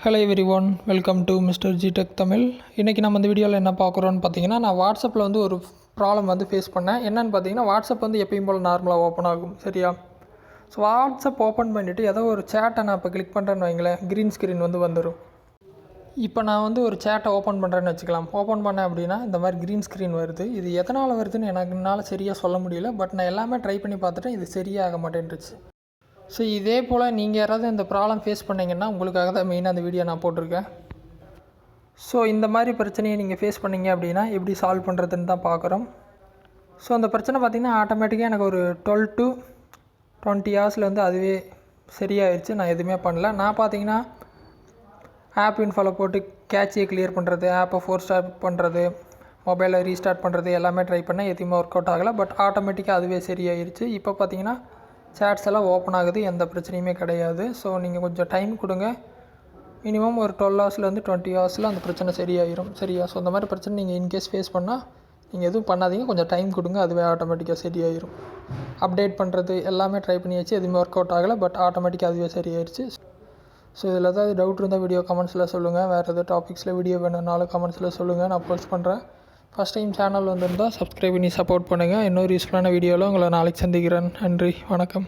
Hello everyone, welcome to MR.G tech Tamil. இன்றைக்கி நம்ம இந்த வீடியோவில் என்ன பார்க்குறோன்னு பார்த்தீங்கன்னா, நான் வாட்ஸ்அப்பில் வந்து ஒரு ப்ராப்ளம் வந்து ஃபேஸ் பண்ணேன். என்னென்னு பார்த்தீங்கன்னா, வாட்ஸ்அப் வந்து எப்பயும் போல் நார்மலாக ஓப்பன் ஆகும், சரியா? ஸோ வாட்ஸ்அப் ஓப்பன் பண்ணிவிட்டு ஏதோ ஒரு சேட்டை நான் இப்போ கிளிக் பண்ணுறேன்னு வைங்களேன், க்ரீன் ஸ்க்ரீன் வந்து வந்துடும். இப்போ நான் வந்து ஒரு சேட்டை ஓப்பன் பண்ணுறேன்னு வச்சுக்கலாம். ஓப்பன் பண்ணேன் அப்படின்னா இந்த மாதிரி க்ரீன் ஸ்க்ரீன் வருது. இது எதனால் வருதுன்னு என்னால் சரியாக சொல்ல முடியல. பட் நான் எல்லாமே ட்ரை பண்ணி பார்த்துட்டேன், இது சரியாக மாட்டேன்ருச்சு. ஸோ இதே போல் நீங்கள் யாராவது இந்த ப்ராப்ளம் ஃபேஸ் பண்ணிங்கன்னா உங்களுக்காக தான் மெயினாக அந்த வீடியோ நான் போட்டிருக்கேன். ஸோ இந்த மாதிரி பிரச்சனையை நீங்கள் ஃபேஸ் பண்ணிங்க அப்படின்னா எப்படி சால்வ் பண்ணுறதுன்னு தான் பார்க்குறோம். ஸோ அந்த பிரச்சனை பார்த்திங்கன்னா ஆட்டோமேட்டிக்காக எனக்கு ஒரு 12 to 20 ஹவர்ஸில் வந்து அதுவே சரியாயிடுச்சு. நான் எதுவுமே பண்ணல. நான் பார்த்தீங்கன்னா ஆப் இன்ஃபாலோ போட்டு கேட்சியை கிளியர் பண்ணுறது, ஆப்பை ஃபோர் ஸ்டார்ட் பண்ணுறது, மொபைலை ரீஸ்டார்ட் பண்ணுறது எல்லாமே ட்ரை பண்ணேன். எதுவுமே ஒர்க் அவுட் ஆகலை. பட் ஆட்டோமேட்டிக்காக அதுவே சரியாயிருச்சு. இப்போ பார்த்தீங்கன்னா சேட்ஸ் எல்லாம் ஓப்பன் ஆகுது, எந்த பிரச்சனையுமே கிடையாது. ஸோ நீங்கள் கொஞ்சம் டைம் கொடுங்க. மினிமம் ஒரு 12 ஹவர்ஸ்லேருந்து 20 ஹவர்ஸில் அந்த பிரச்சனை சரியாயிரும், சரியா? ஸோ அந்த மாதிரி பிரச்சனை நீங்கள் இன்கேஸ் ஃபேஸ் பண்ணால் நீங்கள் எதுவும் பண்ணாதீங்க, கொஞ்சம் டைம் கொடுங்க, அதுவே ஆட்டோமேட்டிக்காக சரியாயிரும். அப்டேட் பண்ணுறது எல்லாமே ட்ரை பண்ணியாச்சு, எதுவுமே ஒர்க் அவுட் ஆகலை. பட் ஆட்டோமேட்டிக்காக அதுவே சரியாயிருச்சு. ஸோ இதில் ஏதாவது டவுட் இருந்தால் வீடியோ கமெண்ட்ஸில் சொல்லுங்கள். வேறு எதாவது டாபிக்ஸில் வீடியோ வேணும்னாலும் கமெண்ட்ஸில் சொல்லுங்கள், நான் போஸ்ட் பண்ணுறேன். ஃபஸ்ட் டைம் சேனல் வந்திருந்தால் சப்ஸ்கிரைப் பண்ணி சப்போர்ட் பண்ணுங்கள். இன்னொரு யூஸ்ஃபுல்லான வீடியோவில் உங்களை நாளைக்கு சந்திக்கிறேன். நன்றி, வணக்கம்.